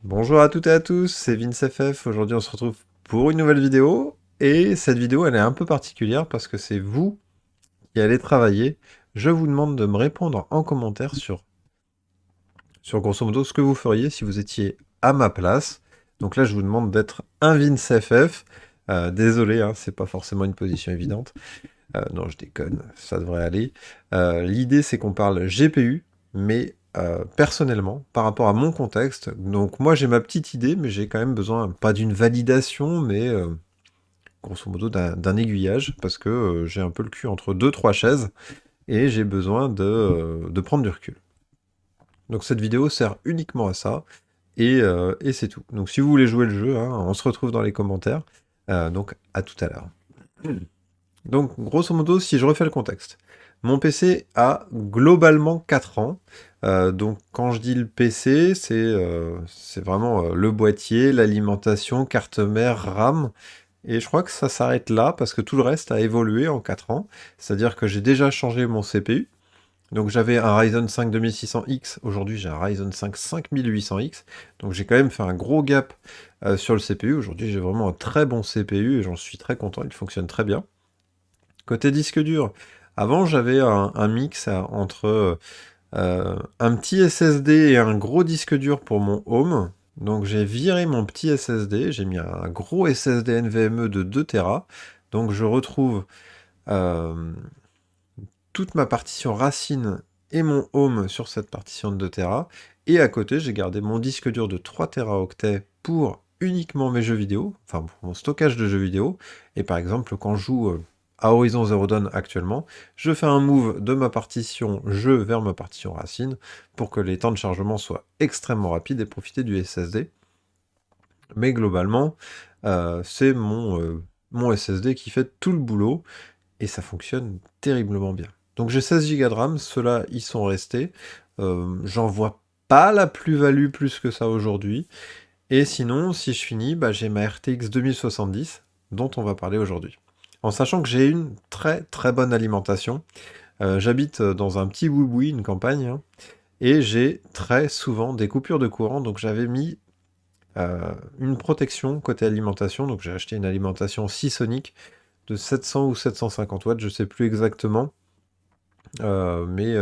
Bonjour à toutes et à tous, c'est VinceFF. Aujourd'hui, on se retrouve pour une nouvelle vidéo. Et cette vidéo, elle est un peu particulière parce que c'est vous qui allez travailler. Je vous demande de me répondre en commentaire sur grosso modo ce que vous feriez si vous étiez à ma place. Donc là, je vous demande d'être un VinceFF. Désolé, hein, c'est pas forcément une position évidente. Non, je déconne, ça devrait aller. L'idée, c'est qu'on parle GPU, mais personnellement, par rapport à mon contexte. Donc moi, j'ai ma petite idée, mais j'ai quand même besoin, pas d'une validation, mais grosso modo d'un aiguillage, parce que j'ai un peu le cul entre deux, trois chaises, et j'ai besoin de prendre du recul. Donc cette vidéo sert uniquement à ça, et c'est tout. Donc si vous voulez jouer le jeu, hein, on se retrouve dans les commentaires. Donc à tout à l'heure. Donc, grosso modo, si je refais le contexte, mon PC a globalement 4 ans. Donc, quand je dis le PC, c'est vraiment le boîtier, l'alimentation, carte mère, RAM. Et je crois que ça s'arrête là parce que tout le reste a évolué en 4 ans. C'est-à-dire que j'ai déjà changé mon CPU. Donc, j'avais un Ryzen 5 2600X. Aujourd'hui, j'ai un Ryzen 5 5800X. Donc, j'ai quand même fait un gros gap sur le CPU. Aujourd'hui, j'ai vraiment un très bon CPU et j'en suis très content. Il fonctionne très bien. Côté disque dur, avant j'avais un mix entre un petit SSD et un gros disque dur pour mon home. Donc j'ai viré mon petit SSD, j'ai mis un gros SSD NVMe de 2 Tera. Donc je retrouve euh, toute ma partition racine et mon home sur cette partition de 2 Tera. Et à côté, j'ai gardé mon disque dur de 3 Teraoctets pour uniquement mes jeux vidéo, enfin pour mon stockage de jeux vidéo. Et par exemple, quand je joue à Horizon Zero Dawn actuellement, je fais un move de ma partition jeu vers ma partition racine pour que les temps de chargement soient extrêmement rapides et profiter du SSD. Mais globalement, c'est mon SSD qui fait tout le boulot et ça fonctionne terriblement bien. Donc j'ai 16 Go de RAM, ceux-là ils sont restés. J'en vois pas la plus-value plus que ça aujourd'hui. Et sinon, si je finis, bah, j'ai ma RTX 2070 dont on va parler aujourd'hui. En sachant que j'ai une très très bonne alimentation. J'habite dans un petit boui-boui, une campagne, hein, et j'ai très souvent des coupures de courant, donc j'avais mis une protection côté alimentation, donc j'ai acheté une alimentation Seasonic de 700 ou 750 watts, je sais plus exactement, mais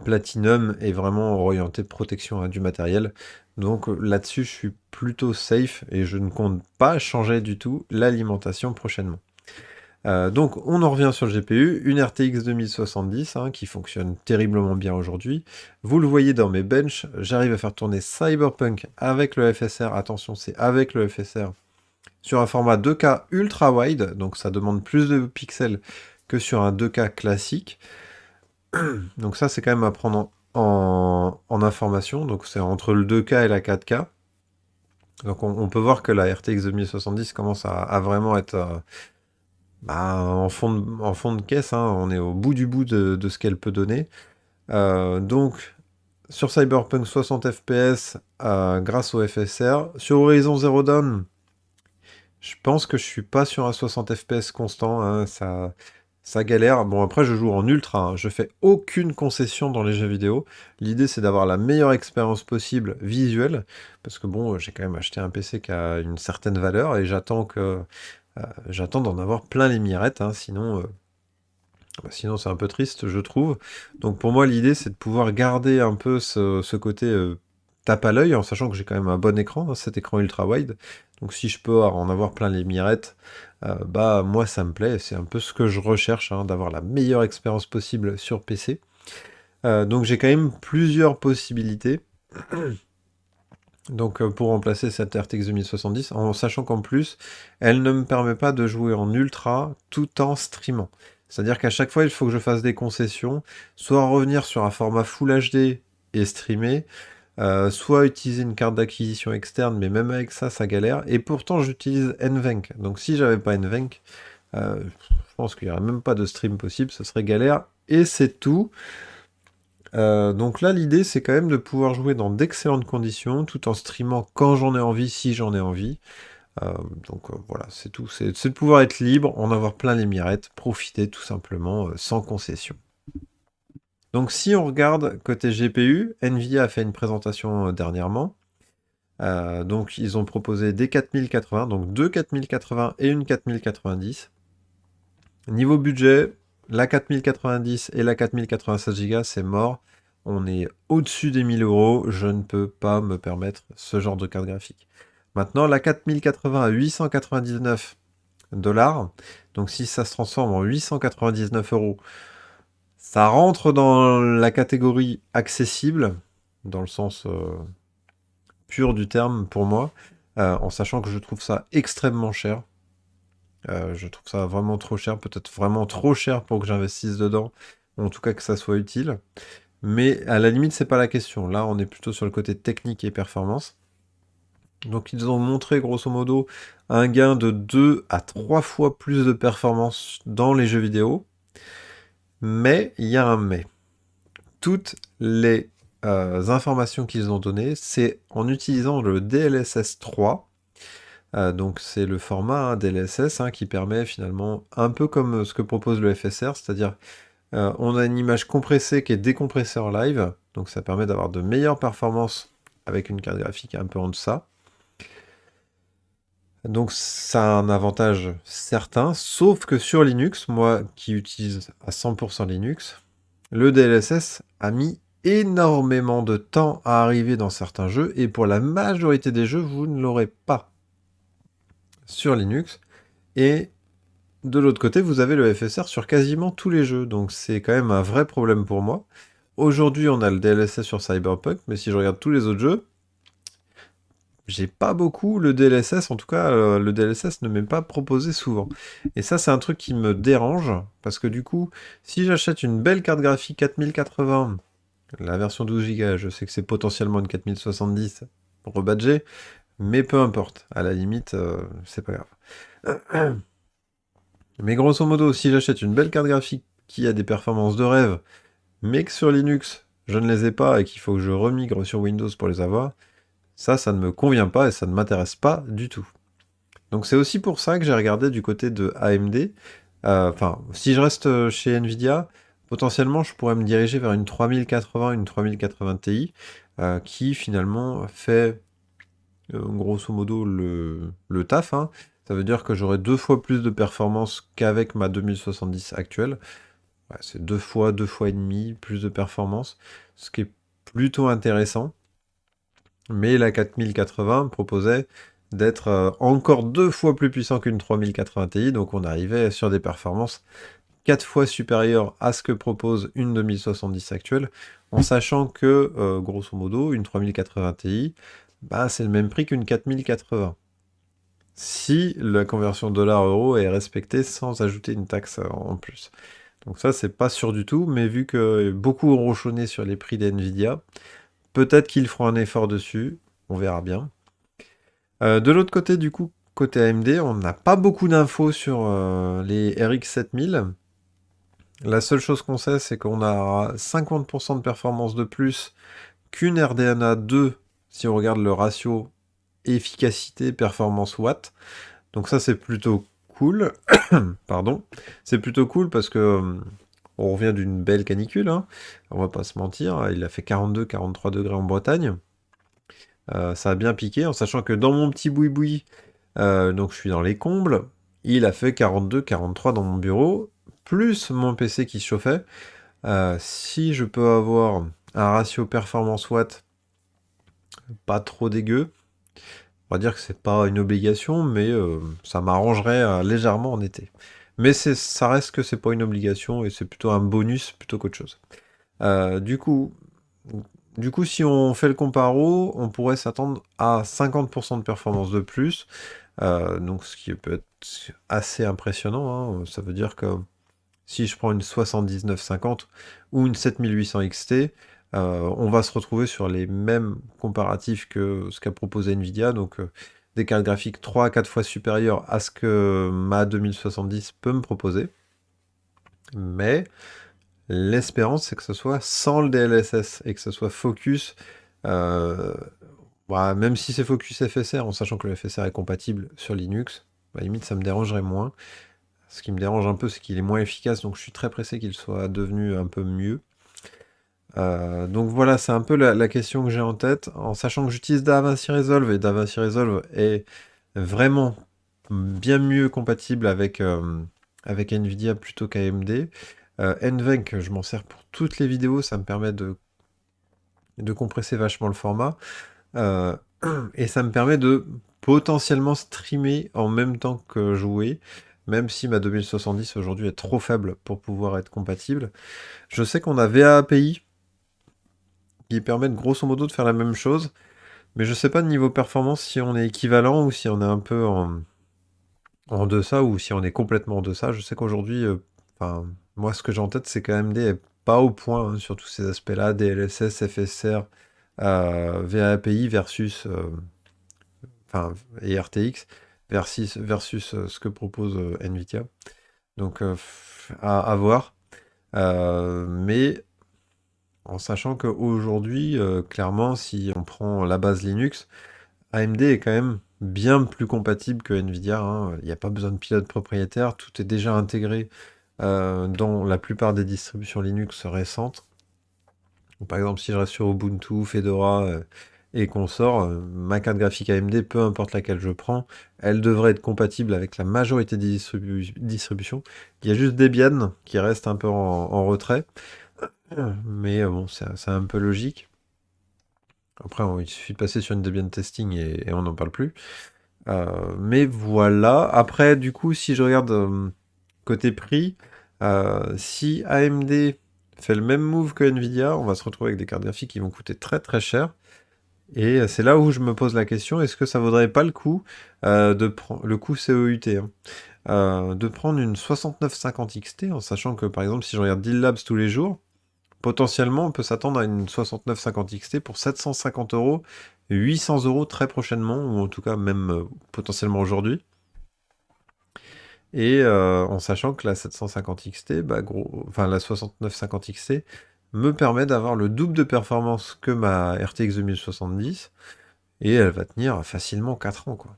Platinum est vraiment orienté protection hein, du matériel. Donc là-dessus, je suis plutôt safe et je ne compte pas changer du tout l'alimentation prochainement. Donc on en revient sur le GPU, une RTX 2070 hein, qui fonctionne terriblement bien aujourd'hui. Vous le voyez dans mes benches, j'arrive à faire tourner Cyberpunk avec le FSR, attention c'est avec le FSR, sur un format 2K ultra wide, donc ça demande plus de pixels que sur un 2K classique. Donc ça, c'est quand même à prendre en information. Donc c'est entre le 2K et la 4K. Donc on peut voir que la RTX 2070 commence à vraiment être bah, en fond de caisse. Hein. On est au bout du bout de ce qu'elle peut donner. Donc sur Cyberpunk 60 FPS grâce au FSR. Sur Horizon Zero Dawn, je pense que je suis pas sur un 60 FPS constant. Hein. Ça galère. Bon, après, je joue en ultra. Hein. Je fais aucune concession dans les jeux vidéo. L'idée, c'est d'avoir la meilleure expérience possible visuelle. Parce que bon, j'ai quand même acheté un PC qui a une certaine valeur et j'attends d'en avoir plein les mirettes. Hein. Sinon, c'est un peu triste, je trouve. Donc, pour moi, l'idée, c'est de pouvoir garder un peu ce côté tape à l'œil, en sachant que j'ai quand même un bon écran, hein, cet écran ultra wide. Donc, si je peux en avoir plein les mirettes, bah moi ça me plaît, c'est un peu ce que je recherche, hein, d'avoir la meilleure expérience possible sur PC. Donc j'ai quand même plusieurs possibilités. Donc pour remplacer cette RTX 2070, en sachant qu'en plus, elle ne me permet pas de jouer en ultra tout en streamant. C'est-à-dire qu'à chaque fois, il faut que je fasse des concessions, soit revenir sur un format Full HD et streamer, soit utiliser une carte d'acquisition externe, mais même avec ça, ça galère. Et pourtant, j'utilise NVENC. Donc si j'avais pas NVENC, je pense qu'il n'y aurait même pas de stream possible, ce serait galère. Et c'est tout. Donc là, l'idée, c'est quand même de pouvoir jouer dans d'excellentes conditions, tout en streamant quand j'en ai envie, si j'en ai envie. Euh, donc voilà, c'est tout. C'est de pouvoir être libre, en avoir plein les mirettes, profiter tout simplement, sans concession. Donc si on regarde côté GPU, Nvidia a fait une présentation dernièrement. Donc ils ont proposé des 4080, donc deux 4080 et une 4090. Niveau budget, la 4090 et la 4096 Go, c'est mort. On est au-dessus des 1000 euros. Je ne peux pas me permettre ce genre de carte graphique. Maintenant, la 4080 à 899 dollars. Donc si ça se transforme en 899 euros, ça rentre dans la catégorie accessible, dans le sens pur du terme pour moi, en sachant que je trouve ça extrêmement cher. Je trouve ça vraiment trop cher, peut-être vraiment trop cher pour que j'investisse dedans, ou en tout cas que ça soit utile. Mais à la limite, c'est pas la question. Là, on est plutôt sur le côté technique et performance. Donc ils ont montré grosso modo un gain de 2 à 3 fois plus de performance dans les jeux vidéo. Mais il y a un mais. Toutes les informations qu'ils ont données, c'est en utilisant le DLSS 3. Donc c'est le format DLSS qui permet finalement, un peu comme ce que propose le FSR, c'est-à-dire on a une image compressée qui est décompressée en live, donc ça permet d'avoir de meilleures performances avec une carte graphique un peu en deçà. Donc ça a un avantage certain, sauf que sur Linux, moi qui utilise à 100% Linux, le DLSS a mis énormément de temps à arriver dans certains jeux, et pour la majorité des jeux, vous ne l'aurez pas sur Linux. Et de l'autre côté, vous avez le FSR sur quasiment tous les jeux, donc c'est quand même un vrai problème pour moi. Aujourd'hui, on a le DLSS sur Cyberpunk, mais si je regarde tous les autres jeux, j'ai pas beaucoup le DLSS, en tout cas, le DLSS ne m'est pas proposé souvent. Et ça, c'est un truc qui me dérange, parce que du coup, si j'achète une belle carte graphique 4080, la version 12 Go, je sais que c'est potentiellement une 4070 rebadgée, mais peu importe, à la limite, c'est pas grave. Mais grosso modo, si j'achète une belle carte graphique qui a des performances de rêve, mais que sur Linux, je ne les ai pas et qu'il faut que je remigre sur Windows pour les avoir, ça ne me convient pas et ça ne m'intéresse pas du tout. Donc c'est aussi pour ça que j'ai regardé du côté de AMD. Enfin, si je reste chez Nvidia, potentiellement je pourrais me diriger vers une 3080, une 3080 Ti, qui finalement fait grosso modo le taf. Ça veut dire que j'aurai 2 fois plus de performance qu'avec ma 2070 actuelle. Ouais, c'est 2 fois, 2 fois et demi plus de performance, ce qui est plutôt intéressant. Mais la 4080 proposait d'être encore 2 fois plus puissant qu'une 3080 Ti, donc on arrivait sur des performances 4 fois supérieures à ce que propose une 2070 actuelle, en sachant que, grosso modo, une 3080 Ti, bah, c'est le même prix qu'une 4080. Si la conversion dollar-euro est respectée sans ajouter une taxe en plus. Donc ça, c'est pas sûr du tout, mais vu que beaucoup ont ronchonné sur les prix d'NVIDIA, peut-être qu'ils feront un effort dessus, on verra bien. De l'autre côté, du coup, côté AMD, on n'a pas beaucoup d'infos sur les RX 7000. La seule chose qu'on sait, c'est qu'on a 50% de performance de plus qu'une RDNA 2 si on regarde le ratio efficacité performance watt. Donc ça, c'est plutôt cool. Pardon. C'est plutôt cool parce que on revient d'une belle canicule, on va pas se mentir. Il a fait 42-43 degrés en Bretagne. Ça a bien piqué, en sachant que dans mon petit boui-boui, donc je suis dans les combles, il a fait 42-43 dans mon bureau, plus mon PC qui se chauffait. Si je peux avoir un ratio performance watt pas trop dégueu, on va dire que c'est pas une obligation, mais ça m'arrangerait légèrement en été. Mais ça reste que c'est pas une obligation et c'est plutôt un bonus plutôt qu'autre chose. Euh, du coup, du coup, si on fait le comparo, on pourrait s'attendre à 50% de performance de plus, donc ce qui peut être assez impressionnant. Ça veut dire que si je prends une 7950 ou une 7800 XT, on va se retrouver sur les mêmes comparatifs que ce qu'a proposé Nvidia, donc des cartes graphiques 3 à 4 fois supérieures à ce que ma 2070 peut me proposer. Mais l'espérance, c'est que ce soit sans le DLSS et que ce soit focus, même si c'est focus FSR, en sachant que le FSR est compatible sur Linux, à la limite ça me dérangerait moins. Ce qui me dérange un peu, c'est qu'il est moins efficace, donc je suis très pressé qu'il soit devenu un peu mieux. Donc voilà, c'est un peu la question que j'ai en tête, en sachant que j'utilise DaVinci Resolve, et DaVinci Resolve est vraiment bien mieux compatible avec NVIDIA plutôt qu'AMD. NVENC, je m'en sers pour toutes les vidéos, ça me permet de compresser vachement le format. Euh, et ça me permet de potentiellement streamer en même temps que jouer, même si ma 2070 aujourd'hui est trop faible pour pouvoir être compatible. Je sais qu'on a VA API qui permettent grosso modo de faire la même chose, mais je sais pas de niveau performance si on est équivalent ou si on est un peu en deçà ou si on est complètement en deçà. Je sais qu'aujourd'hui, enfin, moi ce que j'ai en tête, c'est qu'AMD est pas au point hein, sur tous ces aspects-là, DLSS, FSR, VA API versus enfin, et RTX versus ce que propose Nvidia. Donc à voir. Mais en sachant qu'aujourd'hui, clairement, si on prend la base Linux, AMD est quand même bien plus compatible que Nvidia, hein. Il n'y a pas besoin de pilote propriétaire, tout est déjà intégré dans la plupart des distributions Linux récentes. Donc, par exemple, si je reste sur Ubuntu, Fedora et consorts, ma carte graphique AMD, peu importe laquelle je prends, elle devrait être compatible avec la majorité des distributions. Il y a juste Debian qui reste un peu en retrait, mais bon, c'est un peu logique. Après, il suffit de passer sur une Debian testing et on n'en parle plus. Mais voilà. Après, du coup, si je regarde côté prix, si AMD fait le même move que Nvidia, on va se retrouver avec des cartes graphiques qui vont coûter très très cher. Et c'est là où je me pose la question, est-ce que ça vaudrait pas le coup de prendre le coût COUT, hein, de prendre une 6950 XT, en sachant que par exemple si je regarde Deal Labs tous les jours, potentiellement on peut s'attendre à une 6950 XT pour 750 euros, 800 euros très prochainement, ou en tout cas même potentiellement aujourd'hui. Et en sachant que la 750 XT, bah enfin la 6950 XT, me permet d'avoir le double de performance que ma RTX 2070, et elle va tenir facilement 4 ans, quoi.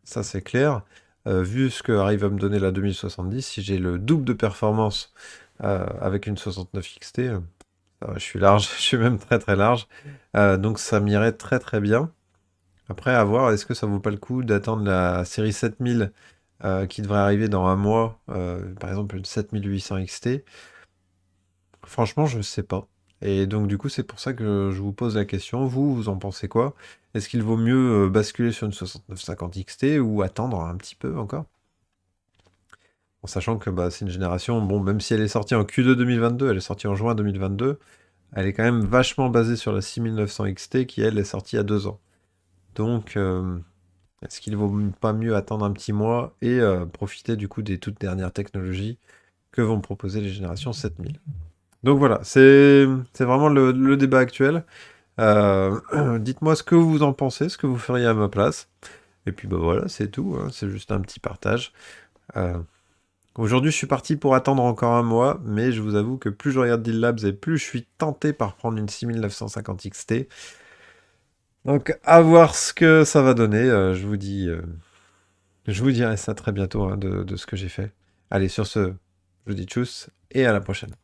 Ça c'est clair. Vu ce que arrive à me donner la 2070, si j'ai le double de performance avec une 69 XT, ça va, je suis large, je suis même très très large. Donc ça m'irait très très bien. Après, à voir, est-ce que ça vaut pas le coup d'attendre la série 7000 qui devrait arriver dans un mois, par exemple une 7800 XT? Franchement, je sais pas. Et donc, du coup, c'est pour ça que je vous pose la question. Vous, vous en pensez quoi? Est-ce qu'il vaut mieux basculer sur une 6950 XT ou attendre un petit peu encore? En sachant que bah, c'est une génération, bon, même si elle est sortie en Q2 2022, elle est sortie en juin 2022, elle est quand même vachement basée sur la 6900 XT qui, elle, est sortie il y a 2 ans. Donc, est-ce qu'il vaut pas mieux attendre un petit mois et profiter du coup des toutes dernières technologies que vont proposer les générations 7000? Donc voilà, c'est vraiment le débat actuel. Dites-moi ce que vous en pensez, ce que vous feriez à ma place. Et puis bah voilà, c'est tout, hein, c'est juste un petit partage. Euh, Aujourd'hui, je suis parti pour attendre encore un mois, mais je vous avoue que plus je regarde Deal Labs et plus je suis tenté par prendre une 6950 XT. Donc à voir ce que ça va donner. Je vous dirai ça très bientôt hein, de ce que j'ai fait. Allez, sur ce, je vous dis tchuss et à la prochaine.